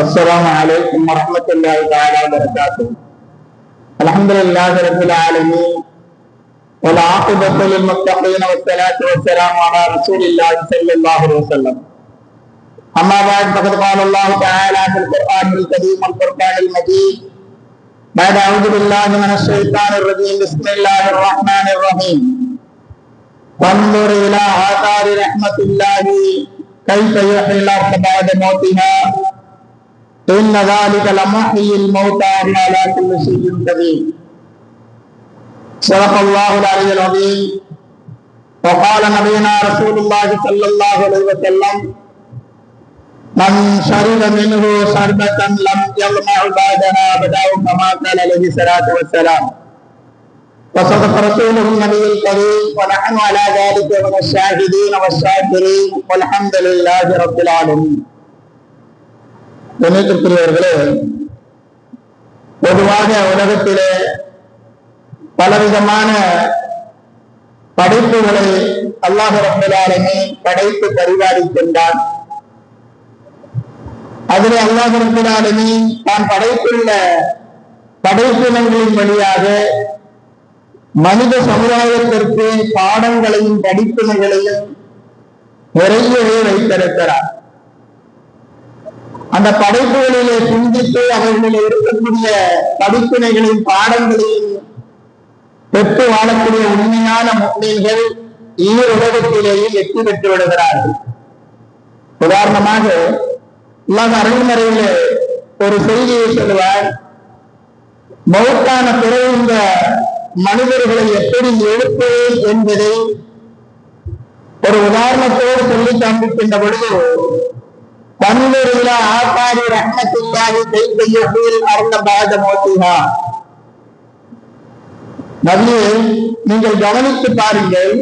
السلام عليكم ورحمة الله تعالى وبركاته. الحمد لله رب العالمين والعاقبة للمتقين والصلاة والسلام على رسول الله صلى الله عليه وسلم. أما بعد فقد قال الله تعالى في القرآن الكريم والفرقان المجيد بعد أعوذ بالله من الشيطان الرجيم بسم الله الرحمن الرحيم. وانظر إلى آثار رحمة الله كيف يحيي الأرض بعد موتها إن ذلك لمحيي الموتى على كل شيء قدير. صدق الله العلي العظيم. وقال نبينا رسول الله صلى الله عليه وسلم من شرب منه شربة لم يظمأ بعدها أبدا كما قال عليه الصلاة والسلام. وصدق رسوله النبي الكريم ونحن على ذلك من الشاهدين والشاكرين والحمد لله رب العالمين. கண்ணியத்திற்குரியவர்களே, பொதுவாக உலகத்திலே பலவிதமான படைப்புகளை அல்லாஹ் ரப்பல் ஆலமீன் படைத்து பரிபாலிக்கின்றான். அதிலே அல்லாஹ் ரப்பல் ஆலமீன் தான் படைத்துள்ள படைப்பினங்களின் வழியாக மனித சமுதாயத்திற்கு பாடங்களையும் படிப்பினைகளையும் நிறையவே வைத்திருக்கிறார். அந்த படைப்புகளிலே சிந்தித்து அவர்களில் இருக்கக்கூடிய படிப்பினைகளின் பாடங்களையும் பெற்று வாழக்கூடிய உண்மையான முஸ்லிம்கள் உலகத்திலேயே வெற்றி பெற்று விடுகிறார்கள். உதாரணமாக உலக அருள்மறையிலே ஒரு செய்தியை சொல்லுவார். மௌத்தான பிறகு இந்த மனிதர்களை எப்படி எழுப்புவேன் என்பதை ஒரு உதாரணத்தோடு சொல்லி காண்பிக்கின்ற பொழுது ஆசாரி ரஹ்மத்துல்லாஹி கையில் அருள பாத மோத்திஹா. நபியே, நீங்கள் கவனித்து பாருங்கள்.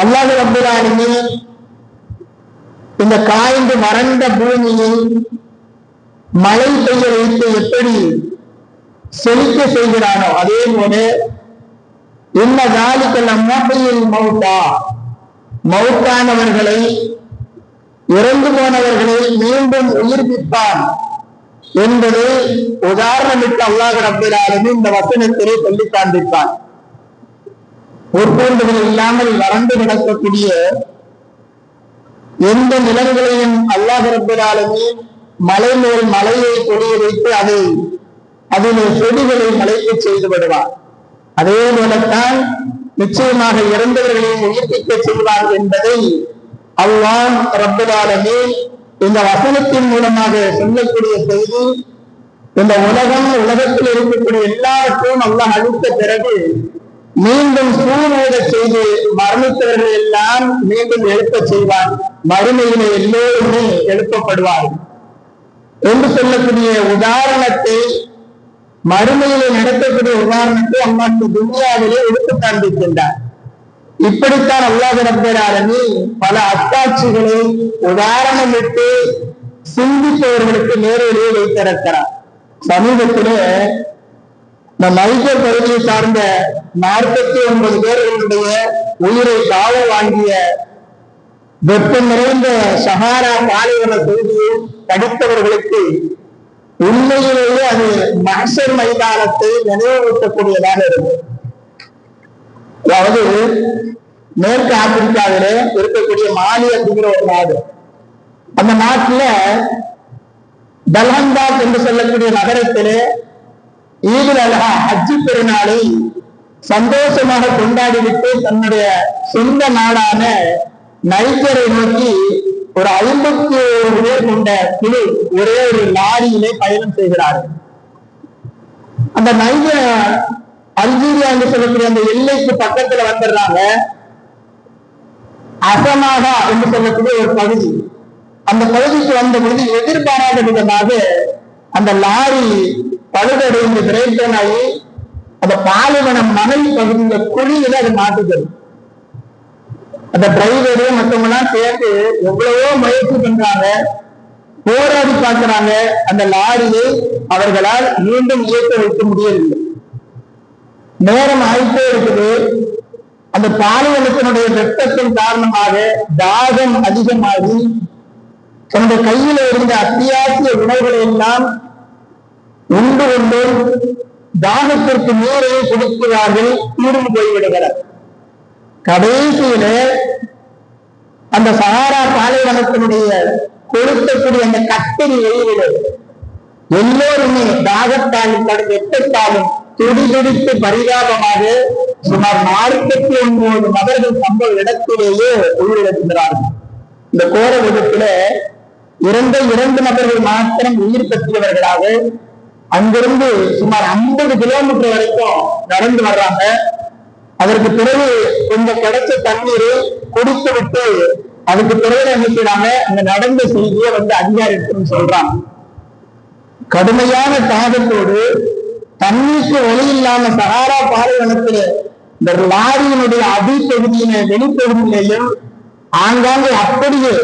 அல்லாஹ் ரப்பல் ஆலமீன் இந்த காய்ந்து வறண்ட பூமியில் மழை பெய்ய வைத்து எப்படி செழிக்க செய்கிறானோ அதே போல இந்த காலிக்கல் அம்மாப்பையில் மௌத்தானவர்களை இறந்து போனவர்களை மீண்டும் உயிர்ப்பிப்பான் என்பதை உதாரணமிட்டு அல்லாஹ் ரப்பல் ஆலமீன் இந்த வசனத்திலே சொல்லி காண்பிப்பான். உட்கொண்டுகள் இல்லாமல் வறண்டு கிடக்கக்கூடிய எந்த நிலங்களையும் அல்லாஹ் ரப்பல் ஆலமீன் மலை மேல் மலையை பொழிய வைத்து அதிலே செடிகளை மலைக்கு செய்து விடுவார். அதே போலத்தான் நிச்சயமாக இறந்தவர்களை உயிர்ப்பிக்க செய்வார் என்பதை அல்லாஹ் ரப்பல் ஆலமீன் இந்த வசனத்தின் மூலமாக சொல்லக்கூடிய செய்தி. இந்த உலகத்தில் இருக்கக்கூடிய எல்லாருக்கும் அல்லாஹ் அளித்த பிறகு மீண்டும் சூழ்நிலை செய்து மரணித்தவர்கள் எல்லாம் மீண்டும் எழுப்ப செய்வார். மறுமையிலே எல்லோருமே எழுப்பப்படுவார்கள் என்று சொல்லக்கூடிய உதாரணத்தை, மறுமையிலே நடத்தக்கூடிய உதாரணத்தை அல்லாஹ் துனியாவிலே எடுத்து காண்பிக்கின்றார். இப்படித்தான் அல்லாஹ் ரப்பல் ஆலமீன் பல அத்தாட்சிகளை உதாரணமிட்டு சிந்திப்பவர்களுக்கு நேரிலேயே வைத்திருக்கிறார். சமீபத்திலே இந்த நைஜர் பகுதியை சார்ந்த 49 பேர்களுடைய உயிரை காவு வாங்கிய வெப்பம் நிறைந்த சஹாரா பாலைவன செய்தியை படித்தவர்களுக்கு உண்மையிலேயே அது மஹ்ஷர் மைதானத்தை நினைவூட்டக்கூடியதாக இருக்கும். அதாவது மேற்கு ஆப்பிரிக்காவிலே இருக்கக்கூடிய மாலி அப்படிங்கிற ஒரு நாடு. அந்த நாட்டுல தல்ஹந்தாக் என்று சொல்லக்கூடிய நகரத்திலே ஈதுல் அல்ஹா ஹஜ்ஜி பெருநாளை சந்தோஷமாக கொண்டாடிவிட்டு தன்னுடைய சொந்த நாடான நைஜரை நோக்கி ஒரு 51 பேர் கொண்ட குழு ஒரே ஒரு லாரியிலே பயணம் செய்கிறார்கள். அந்த நைஜர் அல்ஜீரியா என்று சொல்லக்கூடிய அந்த எல்லைக்கு பக்கத்துல வந்துடுறாங்க. அசமாகா என்று சொல்லக்கூடிய ஒரு பகுதி. அந்த பகுதிக்கு வந்த பொழுது எதிர்பாராத விதமாக அந்த லாரி பழுதடைந்து பிரேக்டவுன் ஆகி அந்த பாலைவன மணல் பகுதியில குழியில அது மாட்டுகிறது. அந்த டிரைவரு மற்றவங்கலாம் சேர்ந்து எவ்வளவோ முயற்சி பண்றாங்க, போராடி பார்க்கிறாங்க. அந்த லாரியை அவர்களால் மீண்டும் இயக்க வைக்க முடியவில்லை. நேரம் ஆயிட்டே இருக்குது. அந்த பாலைவனத்தினுடைய வெப்பத்தின் காரணமாக தாகம் அதிகமாகி தன்னுடைய கையில இருந்த அத்தியாவசிய உணவுகளை எல்லாம் உண்டு கொண்டு தாகத்திற்கு நீரை கொடுக்கிறார்கள், தீர்ந்து போய்விடுகிறார். கடைசியில அந்த சஹாரா பாலைவனத்தினுடைய கொளுத்தக்கூடிய அந்த கட்டளை வெளியிட எல்லோருமே தாகத்தாலும் வெட்டத்தாலும் துடிதுடித்து பரிதாபமாக சுமார் 49 நபர்கள் சம்பவ இடத்திலேயே உயிரிழக்கிறார்கள். இந்த கோர விபத்துல இரண்டு நபர்கள் மாத்திரம் உயிர் பெற்றவர்களாக அங்கிருந்து சுமார் 50 கிலோமீட்டர் வரைக்கும் நடந்து வர்றாங்க. அதற்கு பிறகு கொஞ்சம் கிடைச்ச தண்ணீரை குடித்து விட்டு அதுக்கு பிறகு நினைக்கிறாங்க. அந்த நடந்த செய்தியை அதிகாரிகளும் சொல்றாங்க. கடுமையான தாகத்தோடு தண்ணீருக்கு வழி இல்லாம சஹாரா பாலைவனத்தில் இந்த லாரியினுடைய அடிப்பகுதியின வெளிப்பகுதியிலேயும் ஆங்காங்கே அப்படியே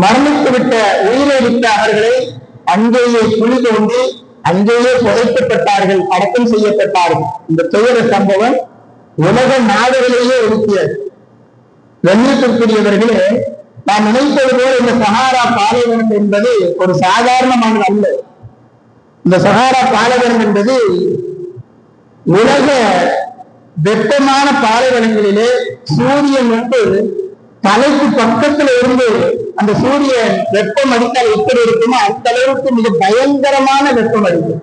மரணித்து விட்ட உயிரிழந்த அவர்களை அங்கேயே குழி தோண்டி அங்கேயே புதைக்கப்பட்டார்கள், அடக்கம் செய்யப்பட்டார்கள். இந்த துயர சம்பவம் உலக நாடுகளிலேயே இருக்கிறது. கண்ணியத்திற்குரியவர்களே, நாம் நினைப்பது போல இந்த சஹாரா பாலைவனம் என்பது ஒரு சாதாரணமானது அல்ல. இந்த சஹாரா பாலைவனம் என்பது உலக வெப்பமான பாலைவனங்களிலே சூரியன் தலைக்கு பக்கத்துல இருந்து அந்த சூரியன் வெப்பம் அடித்தால் எப்படி இருக்குமோ அந்த அளவுக்கு மிக பயங்கரமான வெப்பம் அடிக்கும்.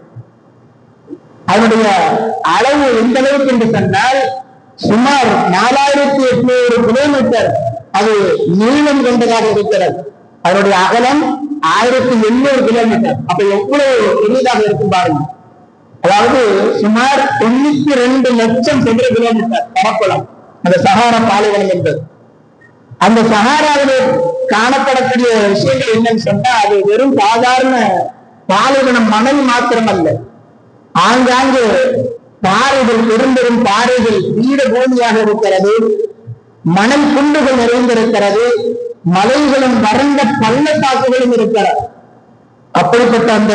அதனுடைய அளவு எந்த அளவுக்கு என்று சொன்னால் சுமார் 4800 கிலோமீட்டர் அது நீளம் கொண்டதாக இருக்கிறது. அதனுடைய அகலம் 1800 கிலோமீட்டர். அப்ப எவ்வளவு பெரியதாக இருக்கும் பாருங்க. அதாவது சுமார் 92 லட்சம் சதுர கிலோமீட்டர் பரப்பளம் அந்த சஹாரா பாலைவனம் என்பது. அந்த சஹாராவில் காணப்படக்கூடிய விஷயங்கள் என்னன்னு சொன்னா அது வெறும் சாதாரண பாலைவனம் மணல் மாத்திரம் அல்ல. ஆங்காங்கு பாறைகள், பெரும்பெரும் பாறைகள் வீட பூமியாக இருக்கிறது. மணல் குண்டுகள் நிறைந்திருக்கிறது. மலைகளும் வறண்ட பள்ளத்தாக்குகளும் இருக்கிறது. அப்படிப்பட்ட அந்த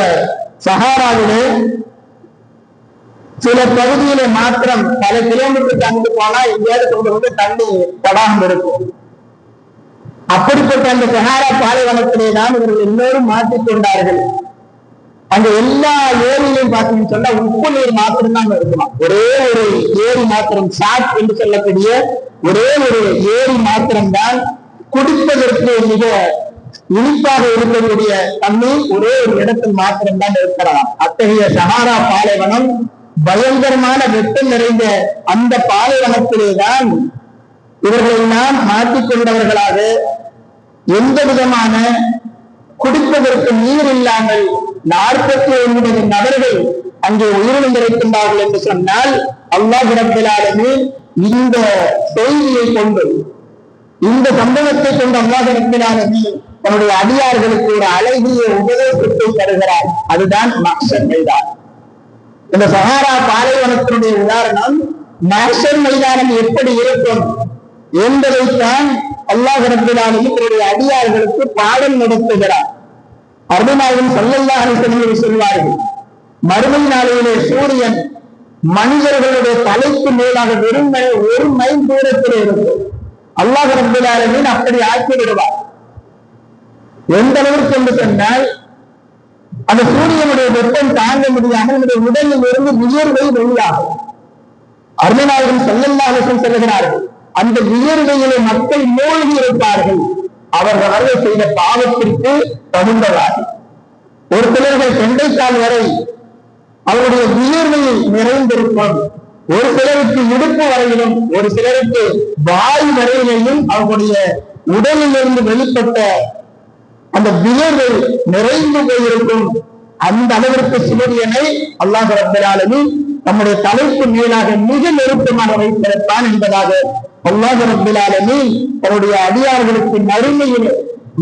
சஹாராவிலே சில பகுதியில மாத்திரம் பல கிலோமீட்டருக்கு அங்கு போனா எங்கேயாவது கொண்டு தண்ணி தடாகம் இருக்கும். அப்படிப்பட்ட அந்த சஹாரா பாலைவனத்திலே தான் இவர்கள் எல்லோரும் மாற்றிக்கொண்டார்கள். அந்த எல்லா ஏரியிலையும் பார்த்தீங்கன்னு சொன்னா உப்பு நீர் மாத்திரம்தான் இருக்குமா. ஒரே ஒரு ஏரி மாத்திரம், சாட் என்று சொல்லக்கூடிய ஒரே ஒரு ஏரி மாத்திரம்தான் குடிப்பதற்கு மிக இனிப்பாக இருக்கக்கூடிய தண்ணீர் ஒரே ஒரு இடத்தில் மாத்திரம்தான் இருக்கிறார். அத்தகைய சஹாரா பாலைவனம் பயங்கரமான வெப்பம் நிறைந்த அந்த பாலைவனத்திலேதான் இவர்களை நாம் மாற்றிக்கொண்டவர்களாக எந்த விதமான குடிப்பதற்கு நீர் இல்லாமல் 49 நபர்கள் அங்கே உயிரிழந்திருக்கின்றார்கள் என்று சொன்னால் அல்லாஹ் ரப்பல் ஆலமீன் இந்த செய்தியை கொண்டு, இந்த சம்பவத்தை கொண்டு அல்லாஹ் ரப்பல் ஆலமீன் தன்னுடைய அடியார்களுக்கு ஒரு அழகிய உபதேசத்தை தருகிறார். அதுதான் மஹ்ஷர் மைதானம். இந்த சஹாரா பாலைவனத்தினுடைய உதாரணம் மஹ்ஷர் மைதானம் எப்படி இருக்கும் என்பதைத்தான் அல்லாஹ் ரப்பல் ஆலமீன் தன்னுடைய அடியார்களுக்கு பாடம் நடத்துகிறார். அருமைநாயகம் ஸல்லல்லாஹு அலைஹி வஸல்லம் சொல்வார்கள், மறுமை நாளிலே சூரியன் மனிதர்களுடைய தலைக்கு மேலாக வெறும் 1 மைல் தூரத்தில் இருக்கும். அல்லாஹ் ரப்பல் ஆலமீன் அப்படி ஆக்கி விடுவார். எந்த அளவிற்கு என்று சொன்னால் அந்த சூரியனுடைய வெப்பம் தாங்க முடியாமல் நம்முடைய உடலில் இருந்து வியர்வை வெளியாகும். அருமைநாயகம் ஸல்லல்லாஹு அலைஹி வஸல்லம் சொல்லுகிறார்கள், அந்த வியர்வையிலே மக்கள் மூழ்கி இருப்பார்கள். அவர்கள் செய்த பாவத்திற்கு தகுந்தவார்கள். ஒரு சிலர்கள் தொண்டைக்கால் வரை அவருடைய வியர்வையில் நிறைந்திருக்கும். ஒரு சிலருக்கு இடுப்பு வரையிலும், ஒரு சிலருக்கு வாய் வரையிலும் அவருடைய உடலிலிருந்து வெளிப்பட்ட அந்த வியர்வை நிறைந்து போயிருக்கும். அந்த அளவிற்கு சூரியனை அல்லாஹ் ரப்பல் ஆலமீன் நம்முடைய தலைக்கு மேலாக மிக நெருக்கமாக வைத்திருப்பான் என்பதாக அல்லாஹ் ரப்பல் ஆலமீன் தன்னுடைய அடியார்களுக்கு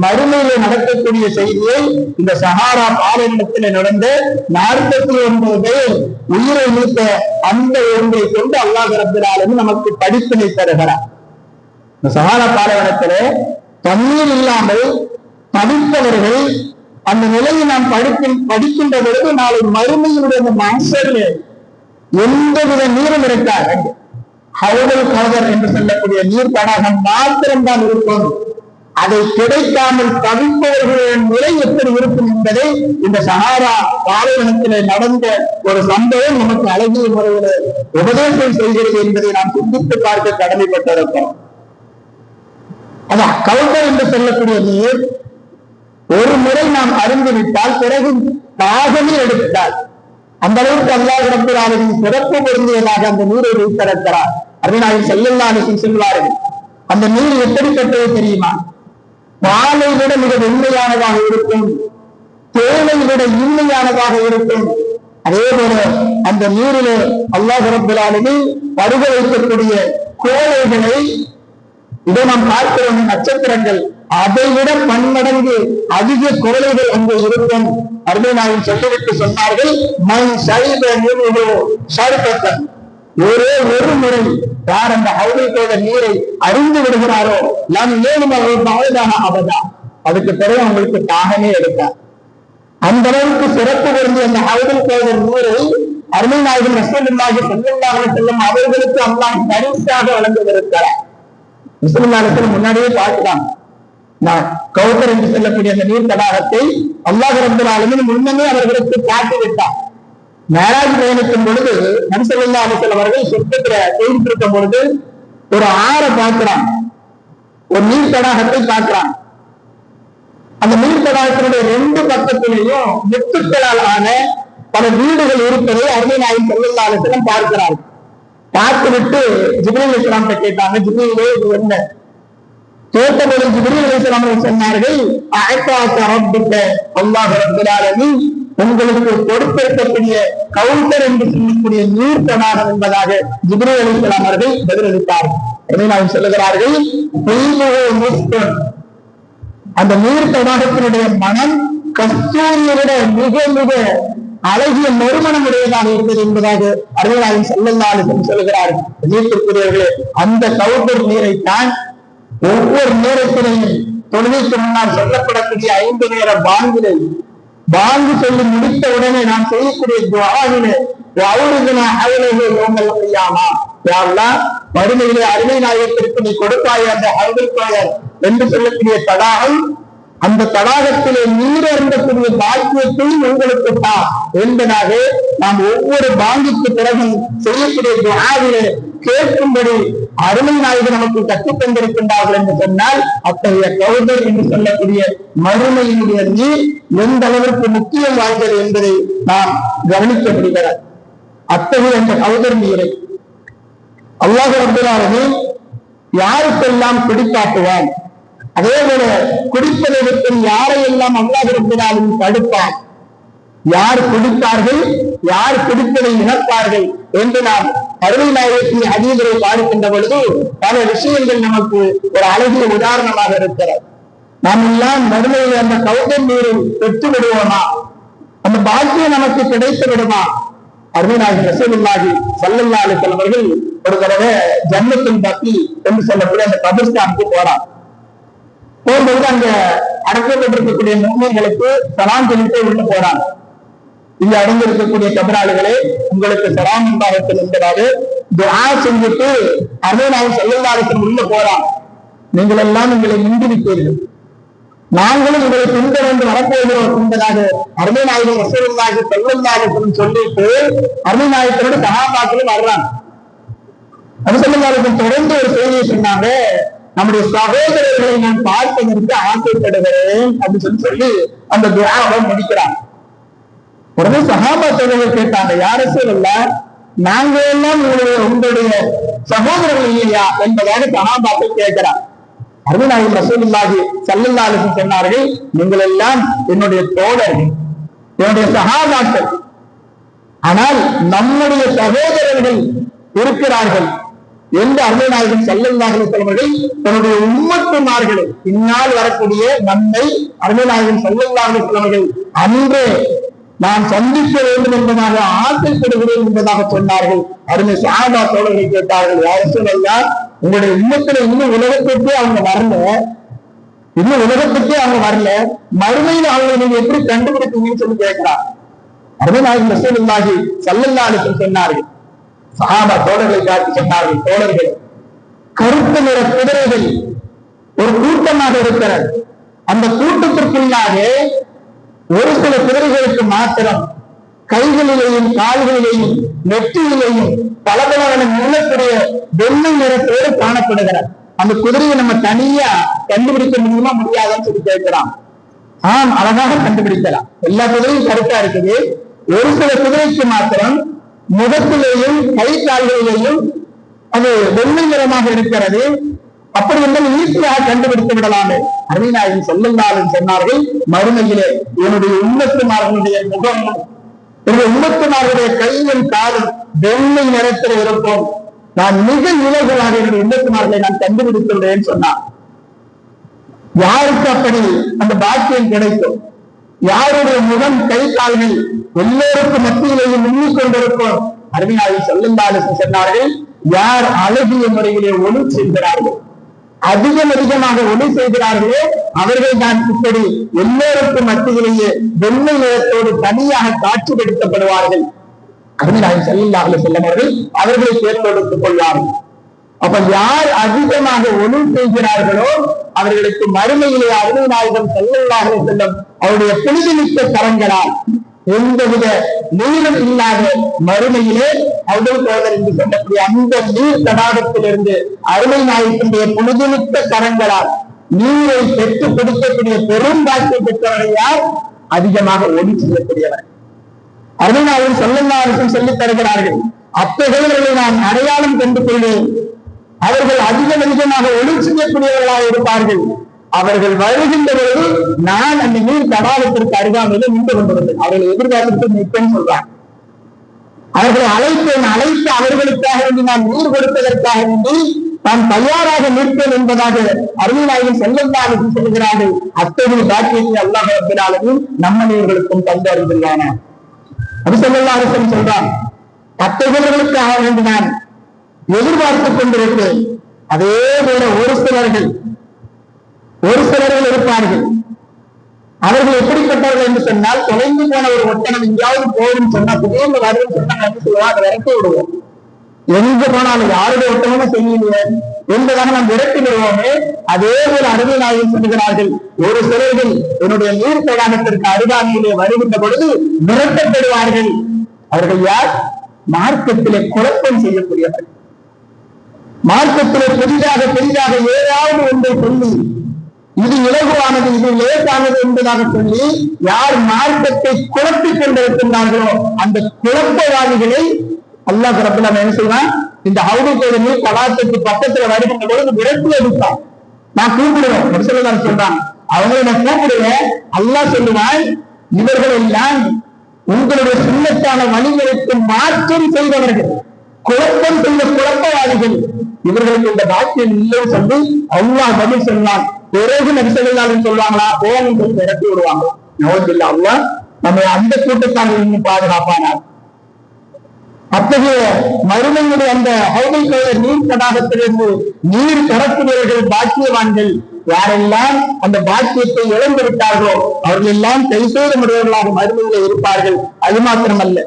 மறுமையிலே நடக்கக்கூடிய செய்தியை இந்த சஹாரா பாலைவனத்தில் நடந்த 49 பேர் உயிரை நீத்த அந்த ஒன்றை கொண்டு அல்லாஹ் ரப்பல் ஆலமீன் நமக்கு படிப்பினை தருகிறார். இந்த சஹாரா பாலைவனத்திலே தண்ணீர் இல்லாமல் படிப்பவர்கள் அந்த நிலையை நாம் படிக்கின்ற பொழுது நாளை மறுமையினுடைய மஹ்ஷரில் எந்தவித நீரும் இருக்காது. ஹவுதுல் கௌதர் என்று சொல்லக்கூடிய நீர் தடாகம் மாத்திரம்தான் இருக்கும். அதை கிடைக்காமல் தவிப்பவர்களின் நிலை எப்படி இருக்கும் என்பதை இந்த சஹாரா பாலைவனத்திலே நடந்த ஒரு சம்பவம் நமக்கு அழகிய முறையில் உபதேசம் செய்கிறது என்பதை நாம் சிந்தித்து பார்க்க கடமைப்பட்டிருக்கிறோம். அதான் கௌதர் என்று சொல்லக்கூடிய நீர் ஒரு முறை நாம் அறிந்துவிட்டால் பிறகு தாகமே எடுத்தால் அந்த அளவுக்கு அல்லாஹ் ரப்பல் ஆலமீன் சிறப்பு பொருந்தியதாக அந்த நீரை வைத்திருக்கிறார். அருமைநாயகம் ஸல்லல்லாஹு அலைஹி வஸல்லம் சொல்வார்கள், அந்த நீர் எப்படிப்பட்டது தெரியுமா? பாலை விட மிக வெண்மையானதாக இருக்கும், தேனை விட இன்மையானதாக இருக்கும். அதே போல அந்த நீரிலே அல்லாஹ் ரப்பல் ஆலமீன் பருக வைக்கக்கூடிய கோழைகளை இதை நாம் பார்க்கிறோம், நட்சத்திரங்கள், அதை விட பன்மடங்கு அதிக குரலைகள் அங்கு இருக்கும். அருமைநாயகம் சொல்லிவிட்டு சொன்னார்கள், மண் சைவ நீரோ சர்பத்தன், ஒரே ஒரு முறை யார் அந்த ஹவுலுடைய நீரை அறிந்து விடுகிறாரோ நாம் ஏழும் அவதான அவதா, அதுக்கு பிறகு அவங்களுக்கு தாகமே எடுத்தார். அந்த அளவுக்கு சிறப்பு பொருந்திய அந்த ஹவுலுடைய நீரை அருமைநாயகம் ரசூலுல்லாஹி ஸல்லல்லாஹு அலைஹி வஸல்லம் அவர்களுக்கு அல்லாஹ் பரிசாக வழங்குகிறார். முஸ்லிம்களுக்கு முன்னாடியே பார்க்கலாம், நான் கௌதர் என்று சொல்லக்கூடிய அந்த நீர் தடாகத்தை அல்லாஹ் ரப்பல் ஆலமீன் முன்னமே அவர்களுக்கு காட்டிவிட்டார். மேராஜ் பயணிக்கும் பொழுது நபி ஸல்லல்லாஹு அலைஹி வஸல்லம் அவர்கள் சொர்க்கத்துல போயிருக்கும் பொழுது ஒரு ஆறை பார்க்கிறான், ஒரு நீர் தடாகத்தை பார்க்கிறான். அந்த நீர் தடாகத்தினுடைய 2 பக்கத்திலேயும் முத்துக்களால் ஆன பல வீடுகள் இருப்பதை அருமைநாயகம் ஸல்லல்லாஹு அலைஹி வஸல்லம் பார்க்கிறார்கள். பார்த்துவிட்டு ஜிப்ரீல் அலைஹிஸ்ஸலாம் கேட்டாங்க, ஜிப்ரீலே இது என்ன? கேட்டபோது ஜிப்ரீல் அலைஹிஸ்ஸலாம் சொன்னார்கள், அஅதாக ரப்புக அல்லாஹ் ரப்பல் ஆலமீன் உங்களுக்கு கொடுத்திருக்கக்கூடிய கௌதர் என்று சொல்லக்கூடிய நீர் தடாகம் என்பதாக ஜிப்ரீல் அலைஹிஸ்ஸலாம் அவர்கள் பதிலளித்தார்கள். அருமைநாயகம் சொல்லுகிறார்கள், அந்த நீர் தடாகத்தினுடைய மனம் கஸ்தூரியை விட மிக மிக அழகிய மறுமணம் உடையதாக இருந்தது என்பதாக அருமைநாயகம் ஸல்லல்லாஹு அலைஹி வஸல்லம் சொல்கிறார்கள். நீர்க்குரியவர்களே, அந்த கௌதர் நீரைத்தான் ஒவ்வொரு நேரத்திலையும் தொழுகைக்கு முன்னால் சொல்லப்படக்கூடிய 5 நேர பாங்கிலே பாங்கு சொல்லி முடித்த உடனே நாம் செய்யக்கூடிய துஆவிலே மறுமையிலே அருமை நாயகத்திற்கு நீ கொடுப்பாய் அந்த அருள் என்று சொல்லக்கூடிய தடாகம், அந்த தடாகத்திலே நீர் அருந்தக்கூடிய பாக்கியத்தையும் உங்களுக்கு தா என்பதாக நாம் ஒவ்வொரு பாங்குக்கு பிறகு செய்யக்கூடிய துஆவிலே கேட்கும்படி அருமை நாயகர் நமக்கு கற்றுத் தந்திருக்கின்றார்கள் என்று சொன்னால், அத்தகைய கௌதர் என்று சொல்லக்கூடிய மறுமையினுடைய நீர் எந்த அளவிற்கு முக்கியம் வாய்ந்தது என்பதை நாம் கவனிக்க முடிகிறது. அத்தகைய அந்த கௌதர் நீரை அல்லாஹ் ரப்பல் ஆலமீன் யாருக்கெல்லாம் பிடிக்காட்டுவான், அதே போல குடிப்பதை விட்டு யாரையெல்லாம் அல்லாஹ் ரப்பல் ஆலமீன் தடுப்பான், யார் குடிப்பார்கள் யார் குடிப்பதை இழப்பார்கள் என்று நாம் அருமை நாயகத்தின் ஹதீஸை பார்க்கின்ற பொழுது பல விஷயங்கள் நமக்கு ஒரு அழகிய உதாரணமாக இருக்கிறது. நாம் எல்லாம் மறுமையில் அந்த கௌதர் நீரை பெற்று விடுவோமா, அந்த பாக்கியம் நமக்கு கிடைத்து விடுமா? அருமை நாயகம் ரசூலுல்லாஹி ஸல்லல்லாஹு அலைஹி வஸல்லம் அவர்கள் ஒரு தடவை ஜன்னத்துல் பக்கீ என்று சொல்லக்கூடிய அந்த கபிர்ஸ்தானுக்கு போறார். போகும்போது அங்க அடக்கப்பட்டிருக்கக்கூடிய முஃமின்களுக்கு சலாம் சொல்லிட்டு உள்ள போறாங்க. இங்க அடங்கியிருக்கக்கூடிய கபராளிகளே, உங்களுக்கு சலாம் உண்டாகட்டும் என்பதாக துஆ செஞ்சுட்டு அருமை நாயகம் ஸல்லல்லாஹு அலைஹி வஸல்லம் உள்ள போறாங்க. நீங்கள் எல்லாம் உங்களை முந்திவிட்டீர்கள், நாங்களும் உங்களை பின்தொடர்ந்து வரப்போகிறோம் என்பதாக அருமை நாயகம் ரசூலுல்லாஹி ஸல்லல்லாஹு அலைஹி வஸல்லம் சொல்லிட்டு அருமை நாயகத்தோட சஹாபாக்களும் வர்றாங்க. நபி ஸல்லல்லாஹு அலைஹி வஸல்லம் தொடர்ந்து ஒரு செய்தியை சொன்னாங்க, நம்முடைய சகோதரர்களை நான் பார்ப்பதற்கு ஆசைப்படுகிறேன் அப்படின்னு சொல்லி அந்த துஆவை முடிக்கிறாங்க. உடனே சஹாபா தோழர்கள் கேட்டாங்க, யார் ரசூலல்லாஹ், நாங்க எல்லாம் உங்களுடைய சகோதரர்கள் இல்லையா என்பதாக சஹாபாக்கள் கேட்கிறார். அருமை நாயகம் ரசூலுல்லாஹி ஸல்லல்லாஹு அலைஹி வஸல்லம் சொன்னார்கள், நீங்கள் எல்லாம் என்னுடைய தோழர்கள், என்னுடைய சஹாபாக்கள், ஆனால் நம்முடைய சகோதரர்கள் இருக்கிறார்கள் என்று அருமை நாயகம் ஸல்லல்லாஹு அலைஹி வஸல்லம் அவர்கள் தன்னுடைய உம்மத்துமார்களை பின்னால் வரக்கூடிய நம்மை அருமை நாயகம் ஸல்லல்லாஹு அலைஹி வஸல்லம் அவர்கள் அன்றே நான் சந்திக்க வேண்டும் என்பதாக ஆசைப்படுகிறேன் என்பதாக சொன்னார்கள். அருமை சஹாபா தோழர்கள் கேட்டார்கள், யா ரசூலல்லாஹ், உங்களுடைய உம்மத்துல இன்னும் உலகத்துக்கே அவங்க வரல, மறுமையில் அவங்களை நீங்க எப்படி கண்டுபிடிப்பீங்கன்னு சொல்லி கேட்கிறார். அருமை நாயகம் ரசூலுல்லாஹி ஸல்லல்லாஹு அலைஹி வஸல்லம் சொன்னார்கள், சஹாபா தோழர்களை காட்டி சொன்னார்கள், தோழர்கள், கருப்பு நிற குதிரைகள் ஒரு கூட்டமாக இருக்கிறது. அந்த கூட்டத்திற்குள்ளாக ஒரு சில குதிரைகளுக்கு மாத்திரம் கைகளிலேயும் கால்களிலேயும் நெற்றியிலேயும் பலபலவன முன்னக்கூடிய வெள்ளை நிறத்தோடு காணப்படுகிறார். அந்த குதிரையை நம்ம தனியா கண்டுபிடிக்க முடியுமா முடியாதான்னு சொல்லி கேட்கிறான். அழகாக கண்டுபிடிக்கலாம். எல்லா குதிரையும் கருத்தா இருக்குது. ஒரு சில குதிரைக்கு மாத்திரம் முகத்திலேயும் கை கால்களிலேயும் அது வெள்ளை நிறமாக இருக்கிறது. அப்படி இருந்தால் ஈஸியாக கண்டுபிடித்து விடலாமே. அருமைநாயகம் ஸல்லல்லாஹு சொன்னார்கள், மறுமையிலே என்னுடைய உம்மத்துமார்களுடைய முகமும் என்னுடைய உம்மத்துமார்களுடைய கையும் காலும் வெள்ளை நிறத்தில் இருப்போம். நான் மிக இலகுவாக என்னுடைய உம்மத்துமார்களை நான் கண்டுபிடித்துள்ளேன் சொன்னார். யாருக்கு அப்படி அந்த பாக்கியம் கிடைக்கும்? யாருடைய முகம் கை கால்கள் எல்லோருக்கும் மத்தியிலேயும் மின்னிக் கொண்டிருக்கும்? அருமைநாயகம் ஸல்லல்லாஹு சொன்னார்கள், யார் அழகிய முறையிலே ஒளி செய்கிறார்கள், அதிகமாக ஒளி செய்கிறார்களோ அவர்கள் தான் இப்படி எல்லோருக்கும் மத்தியிலேயே வெள்ளை நிறத்தோடு தனியாக காட்சிப்படுத்தப்படுவார்கள். அருமைநாயகம் ஸல்லல்லாஹு அலைஹி வஸல்லம் அவர்களை தேர்ந்தெடுத்துக் கொள்வார்கள். அப்ப யார் அதிகமாக ஒளி செய்கிறார்களோ அவர்களுக்கு மறுமையிலே அருமைநாயகம் ஸல்லல்லாஹு அலைஹி வஸல்லம் அவருடைய புனிதமிக்க கரங்களால் எந்தவித நீரும் இல்லாத மறுமையிலே அவுதல் தோழர் என்று சொல்லக்கூடிய அந்த நீர் தடாகத்திலிருந்து அருமை நாயகத்தினுடைய புனிதமிக்க கரங்களால் நீரை பெற்று கொடுக்கக்கூடிய பெரும் பாக்கிய பெற்றவர்கள் யார்? அதிகமாக ஒளி செய்யக்கூடியவர். அருமை நாயகம் ஸல்லல்லாஹு அலைஹி வஸல்லம் சொல்லித் தருகிறார்கள், அத்தகையவர்களை நான் அடையாளம் கண்டு கொள்வேன். அவர்கள் அதிகமாக ஒளி செய்யக்கூடியவர்களாக இருப்பார்கள். அவர்கள் வருகின்ற பொழுது நான் அந்த நீர் தடாகத்திற்கு அருகாமையில நின்று கொண்டிருந்தேன். அவர்களை எதிர்பார்த்து நிற்பேன்னு சொல்றாங்க. அவர்களை அழைத்து அவர்களுக்காக வேண்டி நான் நீர் கொடுப்பதற்காக வேண்டி நான் தயாராக நிற்பேன் என்பதாக அருமைநாயகம் ஸல்லல்லாஹு அலைஹி வஸல்லம் சொல்கிறார்கள். அத்தகைய பாக்கியத்தை அல்லாஹ் ரப்பல் ஆலமீன் நம்மவர்களுக்கும் தந்து அருள்கிறான். நபி ஸல்லல்லாஹு அலைஹி வஸல்லம் சொல்றான், அத்தகையவர்களுக்காக வேண்டி நான் எதிர்பார்த்துக் கொண்டிருக்கிறேன். அதே போல ஒரு சிலர்கள் இருப்பார்கள். அவர்கள் எப்படிப்பட்டவர்கள் என்று சொன்னால், தொலைந்து போன ஒரு ஒட்டணம் எங்கேயாவது போகும் சொன்னா திடீர்னு வருதுன்னு சொன்னா என்ன சொல்லுவோம், அதை விரட்டி விடுவோம். எங்க போனாலும் யாருடைய ஒட்டணமும் செய்யலையே என்பதாக நாம் விரட்டி விடுவோமே. அதே போல அருமை நாயகம் சொல்லுகிறார்கள், ஒரு சிலர்கள் என்னுடைய நீர் தடாகத்திற்கு அருகாமையிலே வருகின்ற பொழுது விரட்டப்படுவார்கள். அவர்கள் யார்? மார்க்கத்திலே குழப்பம் செய்யக்கூடியவர்கள். மார்க்கத்திலே பெரிதாக ஏதாவது ஒன்றை சொல்லி இது இலகுவானது, இது லேசானது என்பதாக சொல்லி யார் மார்க்கத்தை குழப்பிக் கொண்டிருக்கின்றார்களோ அந்த குழப்பவாதிகளை அல்லாஹ் ரப்பல் ஆலமீன் என்ன செய்வான்? இந்த ஹவுதுல் நீர் தடாகத்துக்கு பக்கத்துல வருகின்ற பொழுது விரட்டி அடிப்பான். நான் கூப்பிடுவேன், ரசூலுல்லாஹ் சொல்றாங்க, அவங்களை நான் கூப்பிடுவேன். அல்லாஹ் சொல்லுவான், இவர்கள் எல்லாம் உங்களுடைய சுன்னத்தான வழிகளுக்கு மாற்றம் செய்தவர்கள், குழப்பம் செய்த குழப்பவாதிகள், இவர்களுக்கு இந்த பாக்கியம் இல்லைன்னு சொல்லி அல்லாஹ் பதில் சொன்னான். பிறகு நபி ஸல்லல்லாஹு அலைஹி வஸல்லம் சொல்லுவாங்களா, போகும் சொல்லி விரட்டி விடுவாங்க. நவதுல்லா அல்லாஹ் நம்ம அந்த கூட்டத்தார்கள் இன்னும் பாதுகாப்பானார். அத்தகைய மறுமையுடைய அந்த ஹவுதுல் கௌசர் நீர் தடாகத்திலிருந்து நீர் கடத்துபவர்கள் பாக்கியவான்கள். யாரெல்லாம் அந்த பாக்கியத்தை இழந்துவிட்டார்களோ அவர்கள் எல்லாம் கைசேதமுடையவர்களாக மறுமையிலே இருப்பார்கள். அது மாத்திரமல்ல,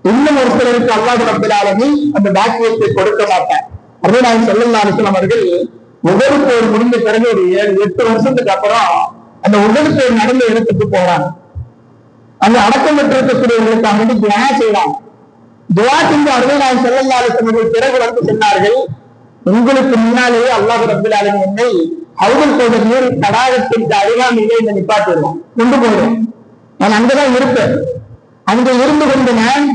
இன்னும் ஒரு சிலருக்கு அல்லாஹ் ரப்பல் ஆலமீன் அந்த பாக்கியத்தை கொடுக்க மாட்டார். அருமைநாயகம் ஸல்லல்லாஹு அலைஹி வஸல்லம் அவர்கள் உஹது போர் முடிந்த பிறகு ஒரு 7-8 வருஷத்துக்கு அப்புறம் அந்த உஹது போர் நடந்த இடத்துக்கு போறாங்க. அந்த அடக்கம் பெற்றிருக்கக்கூடியவர்களுக்காக வந்து துஆ செய்யலாம். துஆ செஞ்சு அருமைநாயகம் ஸல்லல்லாஹு அலைஹி வஸல்லம் பிறகு வந்து சொன்னார்கள், உங்களுக்கு முன்னாலேயே அல்லாஹ் ரப்பல் ஆலமீன் என்னை ஹவுதுல் கௌசர் நீர் தடாகத்திற்கு அருகாமையிலே என்னை நிப்பாட்டிடுவோம், கொண்டு போயிடும். நான் அங்கதான் இருப்பேன். அங்க இருந்து கொண்டு நான்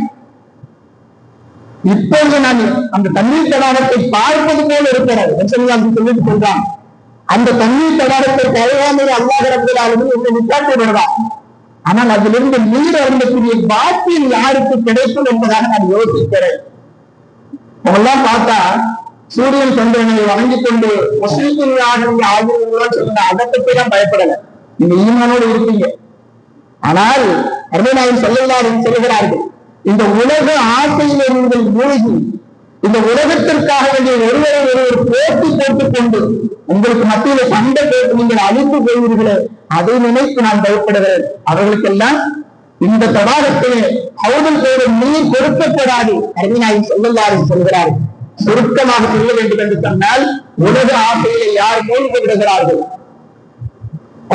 இப்பொழுது நான் அந்த தண்ணீர் தடாகத்தை பார்ப்பது போல இருக்கிறது சொல்லிட்டு சொல்றான். அந்த தண்ணீர் தடாகத்திற்கு அருகாமையில் அல்லாஹ் ரப்பல் ஆலமீன் என்னை நிப்பாட்டி விடுவான். ஆனால் அதிலிருந்து நீர் அருந்தக்கூடிய பாக்கியம் யாருக்கு கிடைக்கும் என்பதாக நான் யோசிக்கிறேன். அவங்கெல்லாம் பார்த்தா சூரியன் சந்திரனை வணங்கிக் கொண்டு முஸ்லிம்களாக ஆகியோர்களோ சொல்லுங்க, அதை பற்றி தான் பயப்படல. நீங்க ஈமானோடு இருப்பீங்க. ஆனால் அருமைநாயகம் ஸல்லல்லாஹு அலைஹி வஸல்லம் சொல்லுகிறார்கள், இந்த உலக ஆசையிலே நீங்கள் மூழ்கி இந்த உலகத்திற்காக வேண்டிய ஒருவரை ஒருவர் போட்டி போட்டுக் கொண்டு உங்களுக்கு மத்தியில சண்டை போட்டு நீங்கள் அழிந்து போவீர்களே, அதை நினைத்து நான் பயப்படுகிறேன். அவர்களுக்கெல்லாம் இந்த தடாகத்திலே ஹவுதுல் கௌசர் நீர் கொடுக்கப்படாது. அருமைநாயகம் ஸல்லல்லாஹு அலைஹி வஸல்லம் சொல்கிறார்கள், சுருக்கமாக சொல்ல வேண்டும் என்று சொன்னால், உலக ஆசையை யார் மூழ்கி விடுகிறார்கள்,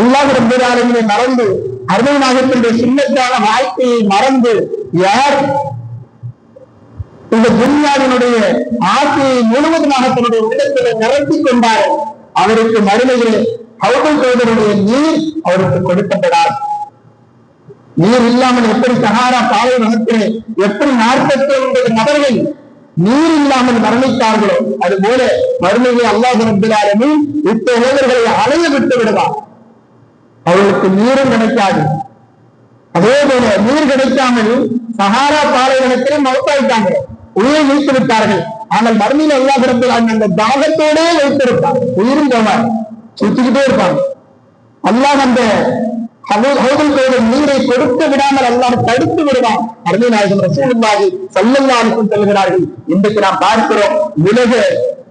அல்லாஹ் ரப்பல் ஆலமீனை மறந்து அருமை நாயகத்தினுடைய சுன்னத்தான வாழ்க்கையை மறந்து யார் இந்த துன்யாவினுடைய ஆசையை முழுவதுமாக தன்னுடைய உள்ளத்திலே நிரப்பிக் கொண்டார், அவருக்கு மறுமையிலே ஹவுதுல் கௌதருடைய நீர் அவருக்கு கொடுக்கப்படாது. நீர் இல்லாமல் எப்படி சஹாரா பாலைவனத்திலே எப்படி 49 நபர்கள் நீர் இல்லாமல் மரணித்தார்களோ, அதுபோல மறுமையிலே அல்லாஹ் ரப்பல் ஆலமீன் இத்தகையவர்களை அலைய விட்டு விடுவார். அவர்களுக்கு நீரும் கிடைக்காது. அதே போல நீர் கிடைக்காமல் சஹாரா பாலைவனத்திலே மௌத்தாயிட்டாங்க, உயிரை வைத்து விட்டார்கள். ஆனால் மறுமையில அல்லாஹ் ரப்பல் ஆலமீன் அந்த தாகத்தோடே வைத்திருப்பார், உயிரும் போவார், சுத்திக்கிட்டே இருப்பாங்க. அல்லாஹ் அந்த ஹவுதுல் கௌதர் நீரை கொடுக்க விடாமல் அல்லாஹ் தடுத்து விடுவான். அருமை நாயகம் ரசூலுல்லாஹி ஸல்லல்லாஹு அலைஹி வஸல்லம் சொல்கிறார்கள், இன்றைக்கு நாம் பார்க்கிறோம், உலக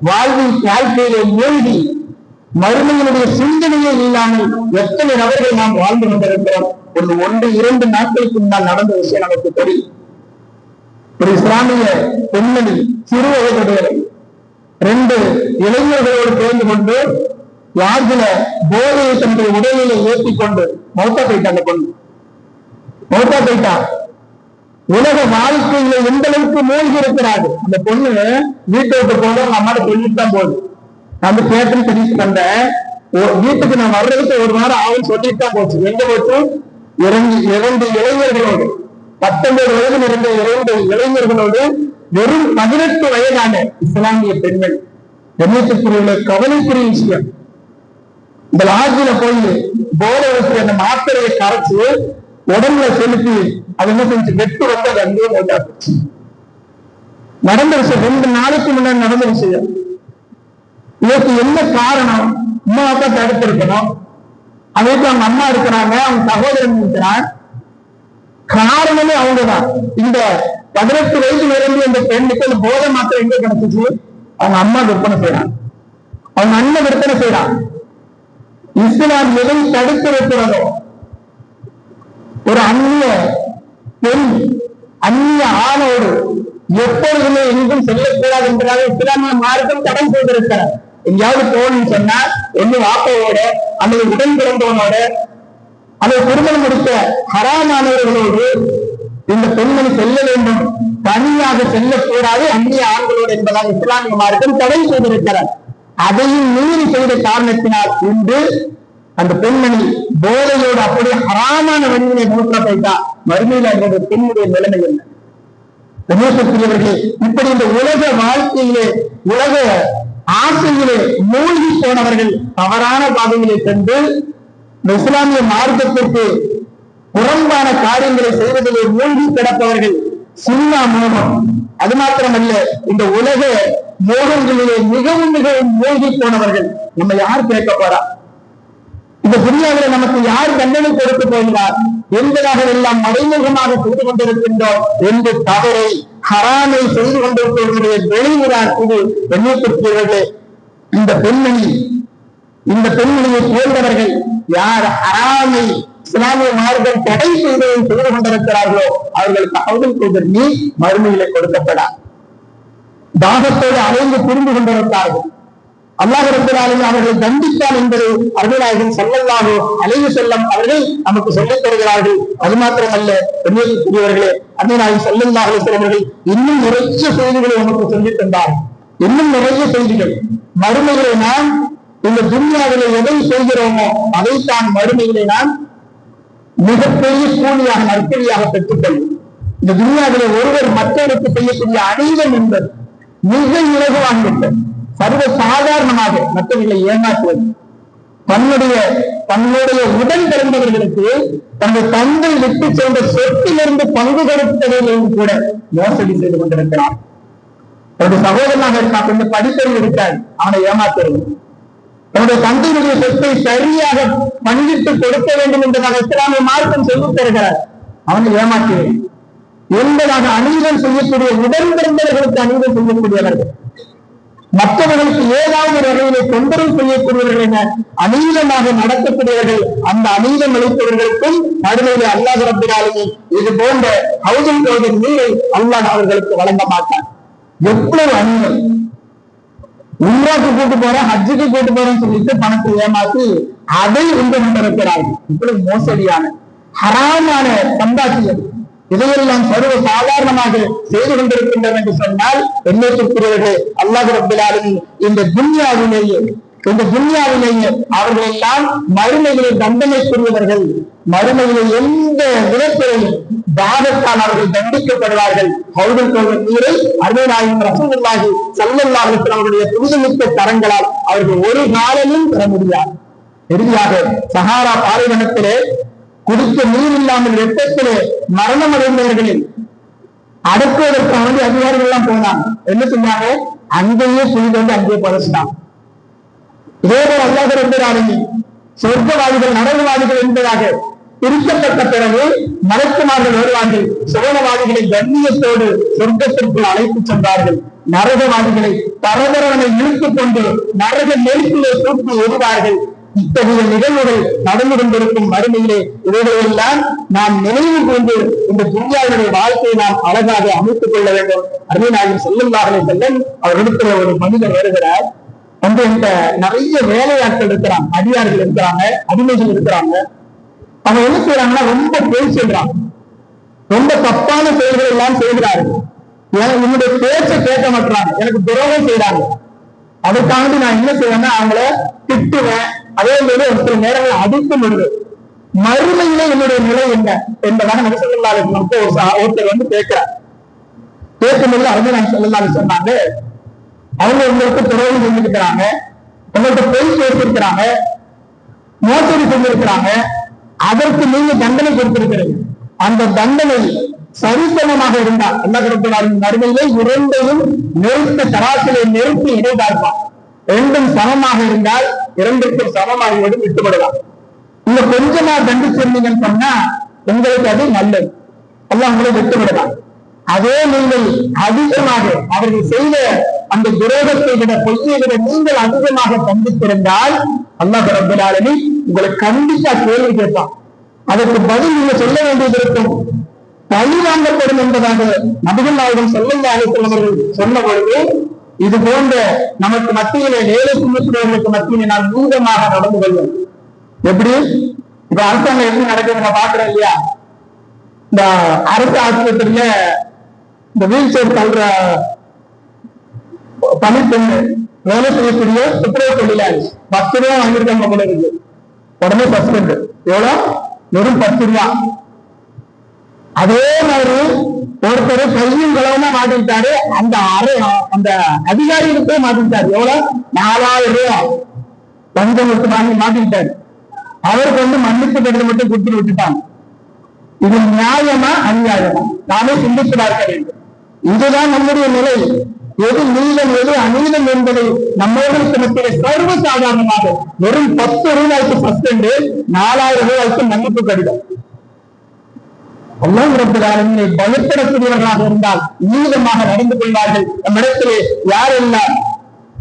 வாழ்க்கையிலே மூழ்கி மறுமையினுடைய சிந்தனையே இல்லாமல் எத்தனை நபர்கள் நாம் வாழ்ந்து கொண்டிருக்கிறோம். ஒரு 1-2 நாட்களுக்கு முன்னால் நடந்த விஷயம் நமக்கு தெரியும். ஒரு இஸ்லாமிய பெண்மணி சிறு வயதுடைய 2 இளைஞர்களோடு சேர்ந்து கொண்டு யாருல போதையை தன்னுடைய உடலிலே ஏற்றிக் கொண்டு மௌத்தா போயிட்டா. அந்த பொண்ணு மௌத்தா போயிட்டா. உலக வாழ்க்கையில எந்த அளவுக்கு மூழ்கி இருக்கிறாரு அந்த பொண்ணு. வீட்டை விட்டு போக நம்மளால சொல்லிட்டு தான் போகுது. நான் கேட்டுன்னு தெரிவித்து வந்தேன், வீட்டுக்கு நான் வர்றதுக்கு 1 வாரம் ஆகும் சொல்லிட்டு தான் போச்சு. எங்க போச்சு? 2 இளைஞர்களோடு 19 வயது இருந்த 2 இளைஞர்களோடு வெறும் 18 வயதான இஸ்லாமிய பெண்கள். கண்ணியத்துக்குரிய கவலைக்குரிய விஷயம். இந்த லாட்ஜில போய் போதை வச்சு அந்த மாத்திரையை கரைச்சு உடம்புல செலுத்தி அது என்ன செஞ்சு வெட்டு வந்து அது அங்கேயே போட்டாச்சு. நடந்த விஷயம் 2 நாளைக்கு முன்னாடி நடந்த விஷயம். இதற்கு என்ன காரணம்? அம்மா அப்பா தடுத்திருக்கணும், அவங்க அம்மா இருக்கிறாங்க, அவங்க சகோதரன் இருக்கிறான். காரணமே அவங்கதான். இந்த 18 வயது நிரம்பி அந்த பெண்ணுக்கு அந்த போதை மாத்திரை எங்க கிடைச்சிச்சு? அவங்க அம்மா விற்பனை செய்யறான், அவங்க அண்ணன் விற்பனை செய்யறான். இஸ்லாம் எதை தடுத்து வைக்கிறதோ, ஒரு அந்நிய பெண் அந்நிய ஆணோடு எப்பொழுதுமே எங்கும் செல்லக்கூடாது என்பதாக இஸ்லாமிய மார்க்கம் தடை செய்திருக்கிறார். எங்கேயாவது போகணும்னு சொன்னா ஒண்ணு வாப்பையோட அல்லது உடன் பிறந்தவனோட அல்லது திருமணம் முடித்த ஹராமானவர்களோடு இந்த பெண்மணி செல்ல வேண்டும், தனியாக செல்லக்கூடாது அந்நிய ஆண்களோடு என்பதாக இஸ்லாமிய மார்க்கம் தடை செய்திருக்கிறார். அதையும் மீறி செய்த காரணத்தினால் இன்று அந்த பெண்மணி போதையோடு அப்படியே ஹராமான வழியிலே மூக்க போயிட்டா. மறுமையில் அந்த பெண்ணுடைய நிலைமை என்ன? கணேசத்திரியவர்களே, இப்படி இந்த உலக வாழ்க்கையிலே உலக ஆசையிலே மூழ்கி போனவர்கள் தவறான பாதையிலே சென்று இஸ்லாமிய மார்க்கத்திற்கு புறம்பான காரியங்களை செய்வதிலே மூழ்கி கிடப்பவர்கள் சின்ன மோகம். அது மாத்திரமல்ல, இந்த உலக மோகங்களிலே மிகவும் மிகவும் மூழ்கி போனவர்கள். நம்ம யார் கேட்க போறா? இந்த துன்யாவிலே நமக்கு யார் தண்டனை கொடுத்து போகிறார் என்பதாக எல்லாம் மறைமுகமாக செய்து கொண்டிருக்கின்றோம் என்று தவறை ஹராமை செய்து கொண்டிருப்பவர்களுடைய வெளியிறார். இது எண்ணியத்திற்குரியவர்களே, இந்த பெண்மணியை சேர்ந்தவர்கள் யார் ஹராமை இஸ்லாமிய மார்க்கம் தடை செய்ததை செய்து கொண்டிருக்கிறார்களோ அவர்களுக்கு ஹவுதுல் கௌதர் நீர் மறுமையிலே கொடுக்கப்படார். தாகத்தோடு அலைந்து திரும்பி கொண்டிருக்கிறார்கள். அல்லாஹ் ரப்பல் ஆலமீன் அவர்களை தண்டித்தான் என்பதை அருமைநாயகன் ஸல்லல்லாஹு அலைஹி வஸல்லம் அவர்கள் நமக்கு சொல்லித் தருகிறார்கள். அது மாத்திரமல்ல, பெரியவர்களே, அருமைநாயகன் ஸல்லல்லாஹு அலைஹி வஸல்லம் அவர்கள் இன்னும் நிறைய செய்திகளை நமக்கு சொல்லித் தந்தார். இன்னும் நிறைய செய்திகள். மறுமையிலே நாம் இந்த துன்யாவிலே எதை செய்கிறோமோ அதைத்தான் மறுமையிலே நாம் மிகப்பெரிய கூலியாக நற்கூலியாக பெற்றுக்கொள்ளும். இந்த துன்யாவிலே ஒருவர் மற்றவருக்கு செய்யக்கூடிய அநீதம் என்பது மிக இலகுவாகிவிட்டது. சர்வ சாதாரணமாக மற்றவர்களை ஏமாற்றுவது, தன்னுடைய உடன் பிறந்தவர்களுக்கு தன்னுடைய தந்தை விட்டு சென்ற சொத்திலிருந்து பங்கு கொடுத்ததிலும் கூட மோசடி செய்து கொண்டிருக்கிறார். அவருடைய சகோதரனாக இருக்கான், கொஞ்சம் படிப்பறிவு இருக்காது, அவனை ஏமாற்றுவது. தன்னுடைய தந்தையுடைய சொத்தை சரியாக பங்கிட்டு கொடுக்க வேண்டும் என்பதாக இஸ்லாமிய மார்க்கம் சொல்லித் தருகிறார், அவனை ஏமாற்றுவேன் என்பதாக அநீதம் செய்யக்கூடிய உடன் பிறந்தவர்களுக்கு அநீதம் செய்யக்கூடியவர்கள், மற்றவர்களுக்கு ஏதாவது ஒரு வகையிலே தொந்தரவு செய்யக்கூடியவர்கள் என அநீதமாக நடத்தக்கூடியவர்கள், அந்த அநீதம் அளித்தவர்களுக்கும் மறுமையிலே அல்லாஹ் ரப்பல் ஆலமீன் இது போன்ற ஹவுதுல் கௌதர் நீரை அல்லாஹ் அவர்களுக்கு வழங்க மாட்டார். எவ்வளவு அநீதம்! உம்ராக்கு கூட்டு போறேன், ஹஜ்ஜுக்கு கூட்டு போறேன்னு சொல்லிட்டு பணத்தை ஏமாத்தி அதை உண்டு கொண்டிருக்கிறார்கள். இப்படி மோசடியான ஹராமான சம்பாத்தியம் இதையெல்லாம் சர்வ சாதாரணமாக செய்து கொண்டிருக்கின்றன என்று சொன்னால் எண்ணத்திற்குரியவர்கள் அல்லாஹ் ரப்பல் ஆலமீன் இந்த துன்யாவிலேயே அவர்கள் எல்லாம் மறுமைகளில் தண்டனைக்குரியவர்கள். மறுமையிலே எந்த விதத்திலையும் பாவத்தால் அவர்கள் தண்டிக்கப்படுவார்கள். ஹவுதுல் கௌசர் நீரை அருமை நாயகம் ரசூலுல்லாஹி ஸல்லல்லாஹு அலைஹி வஸல்லம் அவருடைய புனிதமிக்க கரங்களால் அவர்கள் ஒரு காலமும் பெற முடியாது. இறுதியாக சஹாரா பாலைவனத்திலே குடிக்க நீர் இல்லாமல் வெப்பத்திலே மரணம் அடைந்தவர்களில் அடக்குவதற்காக வேண்டிய அதிகாரிகள் எல்லாம் போனாங்க. என்ன சொன்னாங்க? அங்கேயே புனித வந்து அங்கேயே பரசினாங்க. இதேபோல் அல்லாஹ் ரப்பல் ஆலமீன் சொர்க்கவாதிகள் நரகவாதிகள் என்பதாக பிரிக்கப்பட்ட பிறகு மலக்குமார்கள் வருவார்கள். சுவனவாதிகளை கண்ணியத்தோடு சொர்க்கத்திற்குள் அழைத்து சென்றார்கள். நரகவாதிகளை தரதரனை இழுத்துக் கொண்டு நரக நெருப்பிலே தூக்கி எறிவார்கள். இத்தகைய நிகழ்வுகள் நடந்து கொண்டிருக்கும் மறுமையிலே இவைகளெல்லாம் நாம் நினைவு கொண்டு இந்த துன்யாவுடைய வாழ்க்கையை நாம் அழகாக அமைத்துக் கொள்ள வேண்டும். அருமை நாயகம் ஸல்லல்லாஹு அலைஹி வஸல்லம் அவரிடத்துல ஒரு மனிதர் வருகிறார். வந்து இந்த நிறைய வேலையாட்கள் இருக்கிறாங்க, அடியார்கள் இருக்கிறாங்க, அடிமைகள் இருக்கிறாங்க. அவங்க என்ன செய்யறாங்கன்னா ரொம்ப பேர் சொல்றாங்க, ரொம்ப தப்பான செயல்கள் எல்லாம் செய்கிறார்கள். என்னுடைய பேச்சை கேட்க மாட்டாங்க, எனக்கு துரோகம் செய்யறாங்க. அதுக்காக நான் என்ன செய்வேன்னா அவங்கள திட்டுவேன். அதே மாதிரி ஒரு சில நேரங்கள் அடித்து விடுவேன். மறுமையிலே என்னுடைய நிலை என்ன என்பதாக நபி ஸல்லல்லாஹு அலைஹி வஸல்லம் ஒருத்தர் வந்து கேட்கிறார். கேட்கும்போது அவங்க நான் ஸல்லல்லாஹு சொன்னாங்க, அவங்க உங்களுக்கு துரோகம் செஞ்சிருக்கிறாங்க, உங்கள்கிட்ட பொய் பேசியிருக்கிறாங்க, மோசடி செஞ்சிருக்கிறாங்க, அதற்கு நீங்க தண்டனை கொடுத்திருக்கிறீங்க. அந்த தண்டனை சரிசமமாக இருந்தால் அல்லாஹ் ரப்பல் ஆலமீன் மறுமையிலே இரண்டையும் நெருத்த தராசிலே நெருப்பி இடை பார்ப்பான். ரெண்டும் சமமாக இருந்தால் இரண்டுக்கும் சமமாக விட்டுவிடலாம். இல்ல கொஞ்சமா தண்டிச்சிருந்தீங்கன்னு சொன்னா உங்களுக்கு அது நல்லது, அல்லாஹ் உங்களை விட்டுவிடலாம். அதே நீங்கள் அதிகமாக அவர்கள் செய்த அந்த துரோகத்தை விட பொய்யை விட நீங்கள் அதிகமாக தண்டித்திருந்தால் அல்லாஹ் ரப்பல் ஆலமீன் உங்களை கண்டிப்பா கேள்வி கேட்பான். அதற்கு பதில் நீங்க சொல்ல வேண்டியது இருக்கும். பழி வாங்கப்படும் என்பதாக நபிகள் நாயகம் ஸல்லல்லாஹு அலைஹி வஸல்லம் அவர்கள் சொன்ன பொழுது இது போன்ற நமக்கு மத்தியிலே வேலை சுமத்துறவர்களுக்கு மத்தியிலே நாம் நீதமாக நடந்து கொள்வோம். எப்படி இப்ப அரசாங்கம் எப்படி நடக்குது நம்ம பாக்குறோம் இல்லையா? இந்த அரசு ஆஸ்பத்திரியில இந்த வீல் சேர் தள்ளுற பணிப்பெண் வேலை செய்யக்கூடிய துப்புரவு தொழிலாளி 10 ரூபா வாங்கியிருக்காங்க போல இருக்கு. உடனே சஸ்பெண்ட். எவ்வளவு? வெறும் 10 ரூபா. அதே மாதிரி ஒருத்தர் கையும் களவுமா மாட்டிட்டாரு, அந்த அதிகாரிகளுக்கே மாட்டிட்டாரு. எவ்வளவு? 4000 ரூபாய் லஞ்சம் கொடுத்து வாங்கி மாட்டிட்டாரு. அவருக்கு வந்து மன்னிப்பு கடிதம் மட்டும் கொடுத்து விட்டுட்டாங்க. இது நியாயமா அநியாயமா? நாமே சிந்தித்து பார்க்க வேண்டும். இதுதான் நம்முடைய நிலை. எது நீளம் எது அநீளம் என்பதை நம்மளுக்கு மத்திய சர்வ சாதாரணமாக வெறும் 10 ரூபாய்க்கு சஸ்பெண்ட், 4000 ரூபாய்க்கு மன்னிப்பு கடிதம். அல்லாஹ் ரப்பல் ஆலமீனை பயப்படக்கூடியவர்களாக இருந்தால் நீளமாக நடந்து கொள்வார்கள். நம்மிடத்திலே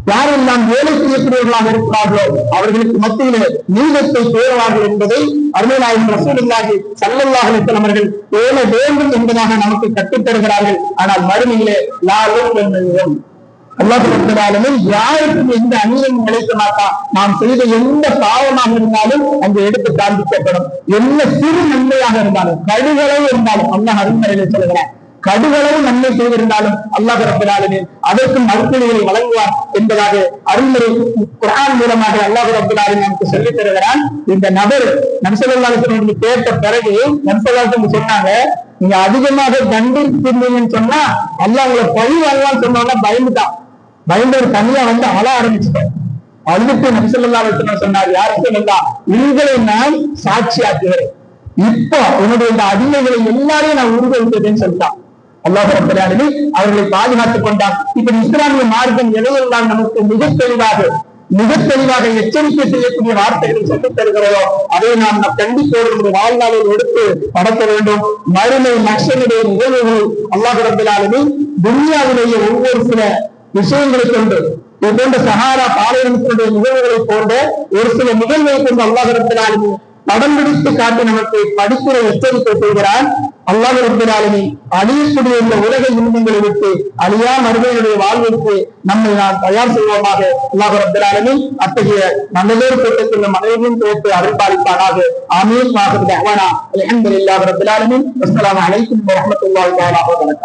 யாரெல்லாம் வேலை செய்யக்கூடியவர்களாக இருக்கிறார்களோ அவர்களுக்கு மத்தியிலே நீதத்தை பேருவார்கள் என்பதை அருமை நாயகம் ரசூலுல்லாஹி ஸல்லல்லாஹு அலைஹி வஸல்லம் அவர்கள் பேண வேண்டும் என்பதாக நமக்கு கற்றுத் தருகிறார்கள். ஆனால் மறுமையிலே அல்லாஹ் ரப்பல் ஆலமீன் யாருக்கும் எந்த அநீதியும் இழைக்க மாட்டான். நாம் செய்த எந்த பாவமாக இருந்தாலும் அங்கு எடுத்து காண்பிக்கப்படும். என்ன சிறு நன்மையாக இருந்தாலும், கடுகளவு இருந்தாலும், அல்லாஹ் அருள்மறையிலே சொல்கிறார், கடுகளவு நன்மை செய்திருந்தாலும் அல்லாஹ் ரப்பல் ஆலமீன் அதற்கும் நற்கூலிகளை வழங்குவார் என்பதாக அருள்மறை குர்ஆன் மூலமாக அல்லாஹ் ரப்பல் ஆலமீன் நமக்கு சொல்லித் தருகிறான். இந்த நபர் நபி ஸல்லல்லாஹு அலைஹி வஸல்லம் கேட்ட பிறகு நபி ஸல்லல்லாஹு அலைஹி வஸல்லம் சொன்னாங்க, நீங்க அதிகமாக தண்டித்திருந்தீங்கன்னு சொன்னா அல்லாஹ் உங்களை பழி வாங்குவான்னு சொன்னோம்னா பயந்து ஒரு தனியா வந்து அழ ஆரம்பிச்சுட்டார். அழுதுட்டு நபி ஸல்லல்லாஹு அலைஹி வஸல்லம் சொன்னார், யா ரசூலல்லாஹ், உங்களை நான் சாட்சியாக்குகிறேன். இப்போ உன்னுடைய இந்த அடிமைகளை எல்லாரையும் நான் உருவகித்தேன்னு சொல்லிட்டான். அல்லாஹ் ரப்பல் ஆலமீன் அவர்களை பாதுகாத்துக் கொண்டான். இப்ப இஸ்லாமிய மார்க்கம் எதையெல்லாம் நமக்கு மிக தெளிவாக எச்சரிக்கை செய்யக்கூடிய வார்த்தைகளை சொல்லித் தருகிறதோ அதை நாம் கண்டிப்போடு நம்முடைய வாழ்நாளில் எடுத்து நடத்த வேண்டும். மறுமை மக்சனுடைய நிகழ்வுகள் அல்லாஹ் ரப்பல் ஆலமீன் துன்யாவிலேயே ஒவ்வொரு சில விஷயங்களை கொண்டு இது போன்ற சஹாரா பாலைவனத்தினுடைய நிகழ்வுகளை போன்ற ஒரு சில நிகழ்வை கொண்டு அல்லாஹ் ரப்பல் ஆலமீன் படம் பிடித்து காட்டி நமக்கு படிக்கிற எச்சரிக்கை செய்கிறான். அல்லாஹ் ரப்பல் ஆலமீன் அழியக்கூடிய இந்த உலக இன்பங்களை விட்டு அழியா மறுமையினுடைய வாழ்விற்கு நம்மை நாம் தயார் செய்வோமாக. அல்லாஹ் ரப்பல் ஆலமீன் அத்தகைய நல்லதொரு கூட்டத்தில் நம் அனைவரும் சேர்த்து அருள்பாலிப்பானாக. ஆமீன். அல்ஹம்துலில்லாஹி ரப்பில் ஆலமீன். அஸ்ஸலாமு அலைக்கும் வரஹ்மத்துல்லாஹி வபரகாத்துஹு.